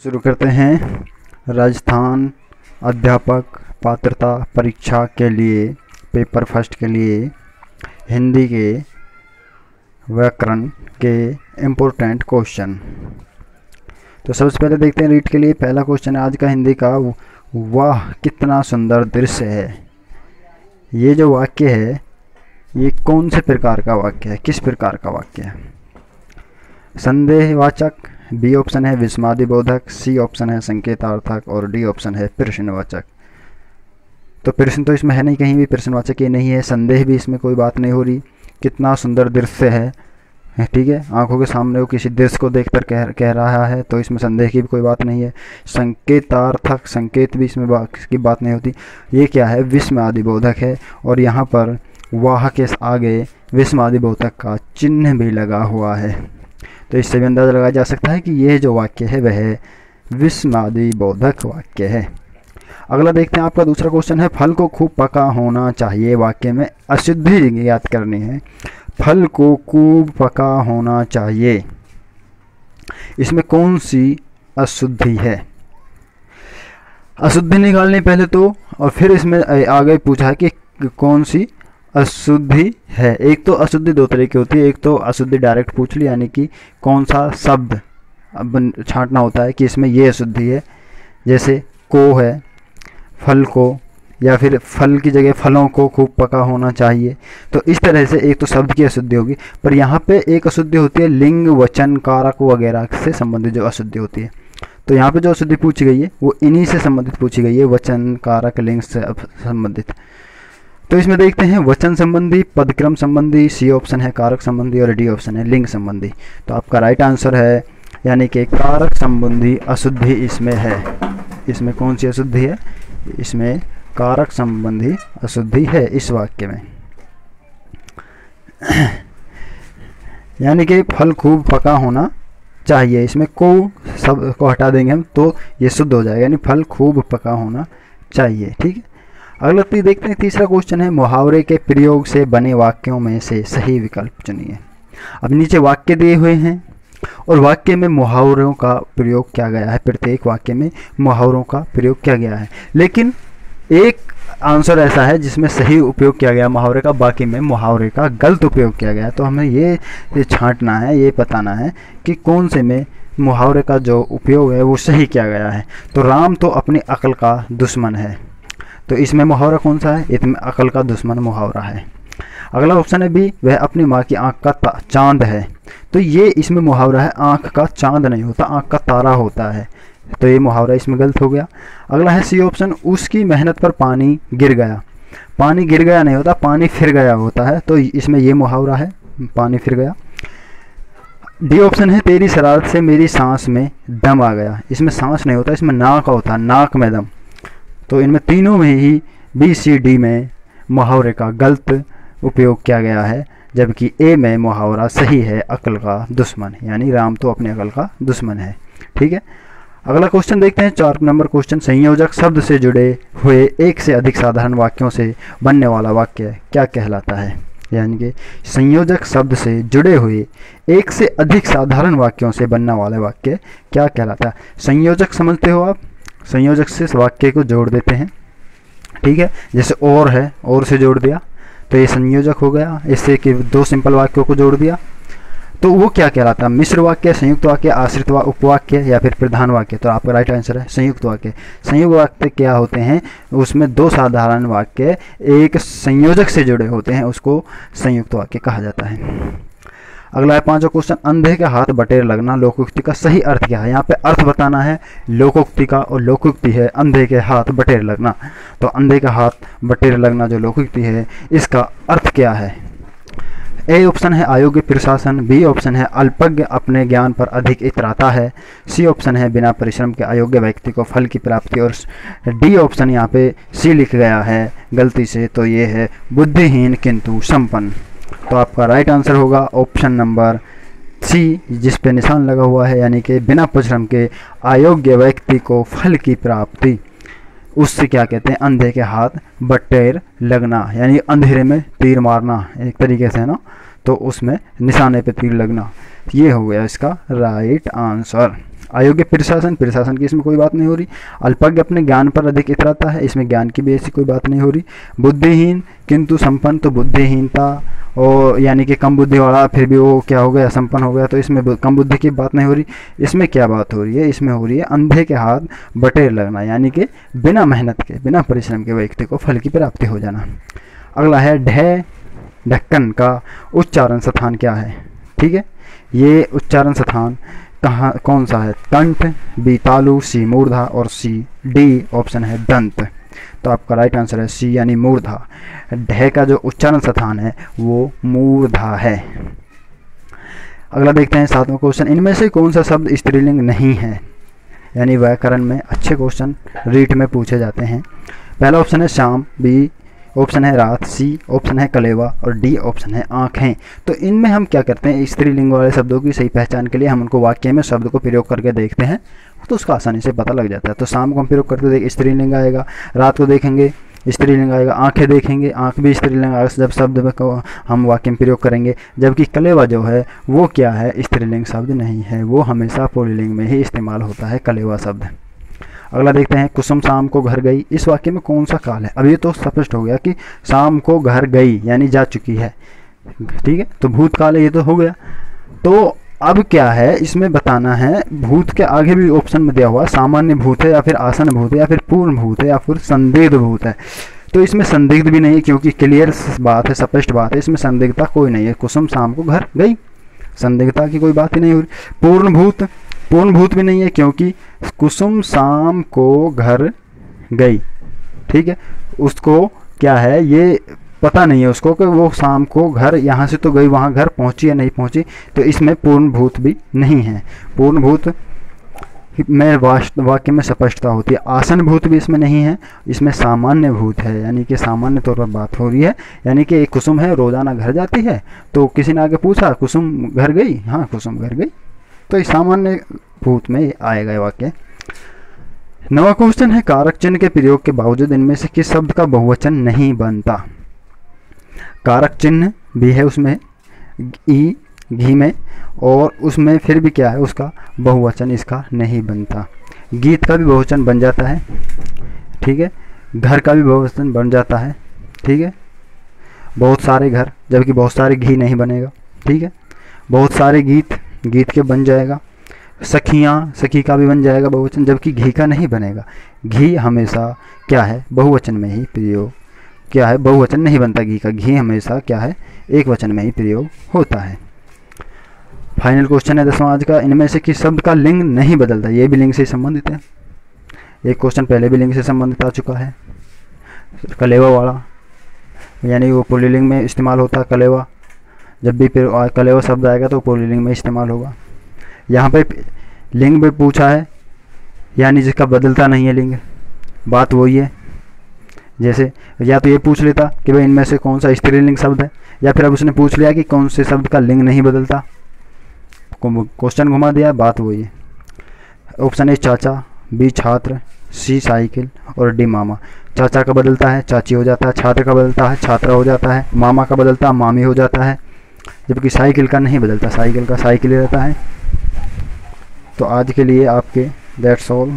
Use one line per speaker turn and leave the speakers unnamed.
शुरू करते हैं। राजस्थान अध्यापक पात्रता परीक्षा के लिए पेपर फर्स्ट के लिए हिंदी के व्याकरण के इम्पोर्टेंट क्वेश्चन। तो सबसे पहले देखते हैं रीड के लिए। पहला क्वेश्चन है आज का हिंदी का, वाह कितना सुंदर दृश्य है। ये जो वाक्य है ये कौन से प्रकार का वाक्य है, किस प्रकार का वाक्य है? संदेहवाचक, बी ऑप्शन है विस्मयादिबोधक, सी ऑप्शन है संकेतार्थक और डी ऑप्शन है प्रश्नवाचक। तो प्रश्न तो इसमें है नहीं, कहीं भी प्रश्नवाचक ये नहीं है, संदेह भी इसमें कोई बात नहीं हो रही। कितना सुंदर दृश्य है, ठीक है, आंखों के सामने वो किसी दृश्य को देखकर कह रहा है, तो इसमें संदेह की भी कोई बात नहीं है। संकेतार्थक, संकेत भी इसमें की बात नहीं होती। ये क्या है, विस्मयादिबोधक है और यहाँ पर वाह के आगे विस्मयादिबोधक का चिन्ह भी लगा हुआ है। तो इससे भी अंदाजा लगाया जा सकता है कि यह जो वाक्य है वह विस्मयादिबोधक वाक्य है। अगला देखते हैं, आपका दूसरा क्वेश्चन है फल को खूब पका होना चाहिए। वाक्य में अशुद्धि ज्ञात करनी है। फल को खूब पका होना चाहिए, इसमें कौन सी अशुद्धि है? अशुद्धि निकालनी पहले तो, और फिर इसमें आगे पूछा है कि कौन सी अशुद्धि है। एक तो अशुद्धि दो तरह की होती है, एक तो अशुद्धि डायरेक्ट पूछ ली, यानी कि कौन सा शब्द अब छांटना होता है कि इसमें ये अशुद्धि है, जैसे को है फल को, या फिर फल की जगह फलों को खूब पका होना चाहिए। तो इस तरह से एक तो शब्द की अशुद्धि होगी, पर यहाँ पे एक अशुद्धि होती है लिंग वचन कारक वगैरह से संबंधित जो अशुद्धि होती है। तो यहाँ पे जो अशुद्धि पूछी गई है वो इन्हीं से संबंधित पूछी गई है, वचन कारक लिंग से संबंधित। तो इसमें देखते हैं वचन संबंधी, पदक्रम संबंधी, सी ऑप्शन है कारक संबंधी और डी ऑप्शन है लिंग संबंधी। तो आपका राइट आंसर है, यानी कि कारक संबंधी अशुद्धि इसमें है। इसमें कौन सी अशुद्धि है? इसमें कारक संबंधी अशुद्धि है इस वाक्य में। यानी कि फल खूब पका होना चाहिए, इसमें को सब को हटा देंगे हम तो ये शुद्ध हो जाएगा, यानी फल खूब पका होना चाहिए। ठीक है, अगला देखते हैं तीसरा क्वेश्चन है मुहावरे के प्रयोग से बने वाक्यों में से सही विकल्प चुनिए। अब नीचे वाक्य दिए हुए हैं और वाक्य में मुहावरों का प्रयोग किया गया है, प्रत्येक वाक्य में मुहावरों का प्रयोग किया गया है, लेकिन एक आंसर ऐसा है जिसमें सही उपयोग किया गया मुहावरे का, बाकी में मुहावरे का गलत उपयोग किया गया। तो हमें ये छांटना है, ये बताना है कि कौन से में मुहावरे का जो उपयोग है वो सही किया गया है। तो राम तो अपनी अकल का दुश्मन है, तो इसमें मुहावरा कौन सा है? इसमें अकल का दुश्मन मुहावरा है। अगला ऑप्शन है बी, वह अपनी माँ की आँख का चांद है। तो ये इसमें मुहावरा है, आँख का चांद नहीं होता, आँख का तारा होता है, तो ये मुहावरा इसमें गलत हो गया। अगला है सी ऑप्शन, उसकी मेहनत पर पानी गिर गया। पानी गिर गया नहीं होता, पानी फिर गया होता है, तो इसमें ये मुहावरा है, पानी फिर गया। डी ऑप्शन है तेरी शरारत से मेरी सांस में दम आ गया। इसमें सांस नहीं होता, इसमें नाक होता है, नाक में दम। तो इनमें तीनों में ही बी सी डी में मुहावरे का गलत उपयोग किया गया है, जबकि ए में मुहावरा सही है, अकल का दुश्मन, यानी राम तो अपने अकल का दुश्मन है। ठीक है, अगला क्वेश्चन देखते हैं 4 नंबर क्वेश्चन, संयोजक शब्द से जुड़े हुए एक से अधिक साधारण वाक्यों से बनने वाला वाक्य क्या कहलाता है? यानी कि संयोजक शब्द से जुड़े हुए एक से अधिक साधारण वाक्यों से बनने वाले वाक्य क्या कहलाता है? संयोजक समझते हो आप, संयोजक से वाक्य को जोड़ देते हैं। ठीक है, जैसे और है, और से जोड़ दिया तो ये संयोजक हो गया। इससे कि 2 सिंपल वाक्यों को जोड़ दिया तो वो क्या कहलाता है? मिश्र वाक्य, संयुक्त वाक्य, आश्रित उपवाक्य या फिर प्रधान वाक्य। तो आपका राइट आंसर है संयुक्त वाक्य। संयुक्त वाक्य क्या होते हैं? उसमें 2 साधारण वाक्य एक संयोजक से जुड़े होते हैं, उसको संयुक्त वाक्य कहा जाता है। अगला है 5वां क्वेश्चन, अंधे के हाथ बटेर लगना लोकोक्ति का सही अर्थ क्या है? यहाँ पे अर्थ बताना है लोकोक्ति का, और लोकोक्ति है अंधे के हाथ बटेर लगना। तो अंधे के हाथ बटेर लगना जो लोकोक्ति है, इसका अर्थ क्या है? ए ऑप्शन है अयोग्य प्रशासन, बी ऑप्शन है अल्पज्ञ अपने ज्ञान पर अधिक इतराता है, सी ऑप्शन है बिना परिश्रम के अयोग्य व्यक्ति को फल की प्राप्ति, और डी ऑप्शन यहाँ पे सी लिख गया है गलती से, तो ये है बुद्धिहीन किंतु संपन्न। तो आपका राइट आंसर होगा ऑप्शन नंबर सी, जिस पे निशान लगा हुआ है, यानी कि बिना परिश्रम के अयोग्य व्यक्ति को फल की प्राप्ति, उससे क्या कहते हैं? अंधे के हाथ बटेर लगना, यानी अंधेरे में तीर मारना एक तरीके से, है ना, तो उसमें निशाने पे तीर लगना। ये हो गया इसका राइट आंसर। अयोग्य प्रशासन, प्रशासन की इसमें कोई बात नहीं हो रही। अल्पज्ञ अपने ज्ञान पर अधिक इतराता है, इसमें ज्ञान की भी ऐसी कोई बात नहीं हो रही। बुद्धिहीन किंतु संपन्न, तो बुद्धिहीनता और यानी कि कम बुद्धि वाला फिर भी वो क्या हो गया, संपन्न हो गया, तो इसमें कम बुद्धि की बात नहीं हो रही। इसमें क्या बात हो रही है, इसमें हो रही है अंधे के हाथ बटेर लगना, यानी कि बिना मेहनत के बिना परिश्रम के व्यक्ति को फल की प्राप्ति हो जाना। अगला है ढ, ढक्कन का उच्चारण स्थान क्या है। ठीक है, ये उच्चारण स्थान कहाँ कौन सा है, कंठ, बी तालु, सी मूर्धा और सी डी ऑप्शन है दंत। तो आपका राइट आंसर है सी यानी मूर्धा। ढ का जो उच्चारण स्थान है वो मूर्धा है। अगला देखते हैं 7वां क्वेश्चन, इनमें से कौन सा शब्द स्त्रीलिंग नहीं है, यानी व्याकरण में अच्छे क्वेश्चन रीट में पूछे जाते हैं। पहला ऑप्शन है शाम, बी ऑप्शन है रात, सी ऑप्शन है कलेवा और डी ऑप्शन है आँखें। तो इनमें हम क्या करते हैं, स्त्रीलिंग वाले शब्दों की सही पहचान के लिए हम उनको वाक्य में शब्द को प्रयोग करके देखते हैं, तो उसका आसानी से पता लग जाता है। तो शाम को हम प्रयोग करते देख स्त्रीलिंग आएगा, रात को देखेंगे स्त्रीलिंग आएगा, आँखें देखेंगे आँख भी स्त्रीलिंग आएगा जब शब्द में को हम वाक्य में प्रयोग करेंगे। जबकि कलेवा जो है वो क्या है, स्त्रीलिंग शब्द नहीं है, वो हमेशा पुल्लिंग में ही इस्तेमाल होता है कलेवा शब्द। अगला देखते हैं कुसुम शाम को घर गई, इस वाक्य में कौन सा काल है। अब ये तो स्पष्ट हो गया कि शाम को घर गई यानी जा चुकी है, ठीक है, तो भूतकाल है, ये तो हो गया। तो अब क्या है, इसमें बताना है भूत के आगे भी ऑप्शन में दिया हुआ सामान्य भूत है या फिर आसन भूत है या फिर पूर्ण भूत है या फिर संदिग्ध भूत है। तो इसमें संदिग्ध भी नहीं है क्योंकि क्लियर बात है, स्पष्ट बात है, इसमें संदिग्धता कोई नहीं है। कुसुम शाम को घर गई, संदिग्धता की कोई बात ही नहीं हो रही। पूर्ण भूत भी नहीं है क्योंकि कुसुम शाम को घर गई, ठीक है, उसको क्या है ये पता नहीं है उसको कि वो शाम को घर यहाँ से तो गई, वहाँ घर पहुँची या नहीं पहुँची, तो इसमें पूर्ण भूत भी नहीं है। पूर्ण भूत में वाक्य में स्पष्टता होती है। आसन भूत भी इसमें नहीं है, इसमें सामान्य भूत है, यानी कि सामान्य तौर पर बात हो रही है। यानी कि एक कुसुम है रोजाना घर जाती है, तो किसी ने आगे पूछा कुसुम घर गई, हाँ कुसुम घर गई, तो इस सामान्य भूत में आएगा ये वाक्य। 9वां क्वेश्चन है कारक चिन्ह के प्रयोग के बावजूद इनमें से किस शब्द का बहुवचन नहीं बनता। कारक चिन्ह भी है उसमें ई घी में, और उसमें फिर भी क्या है उसका बहुवचन इसका नहीं बनता। गीत का भी बहुवचन बन जाता है, ठीक है, घर का भी बहुवचन बन जाता है, ठीक है, बहुत सारे घर, जबकि बहुत सारे घी नहीं बनेगा, ठीक है, बहुत सारे गीत के बन जाएगा। सखियाँ, सखी का भी बन जाएगा बहुवचन, जबकि घी का नहीं बनेगा। घी हमेशा क्या है बहुवचन में ही प्रयोग, क्या है बहुवचन नहीं बनता घी का, घी हमेशा क्या है एक वचन में ही प्रयोग होता है। फाइनल क्वेश्चन है 10वां आज का, इनमें से किस शब्द का लिंग नहीं बदलता। ये भी लिंग से संबंधित है, एक क्वेश्चन पहले भी लिंग से संबंधित आ चुका है, कलेवा वाला, यानी वो पुल्लिंग में इस्तेमाल होता है कलेवा, जब भी फिर कलेवा शब्द आएगा तो पुल्लिंग में इस्तेमाल होगा। यहाँ पे लिंग भी पूछा है, यानी जिसका बदलता नहीं है लिंग, बात वही है। जैसे या तो ये पूछ लेता कि भाई इनमें से कौन सा स्त्रीलिंग शब्द है, या फिर अब उसने पूछ लिया कि कौन से शब्द का लिंग नहीं बदलता, क्वेश्चन घुमा दिया, बात वही है। ऑप्शन ए चाचा, बी छात्र, सी साइकिल और डी मामा। चाचा का बदलता है चाची हो जाता है, छात्र का बदलता है छात्रा हो जाता है, मामा का बदलता है मामी हो जाता है, जबकि साइकिल का नहीं बदलता, साइकिल का साइकिल ही रहता है। तो आज के लिए आपके दैट्स ऑल।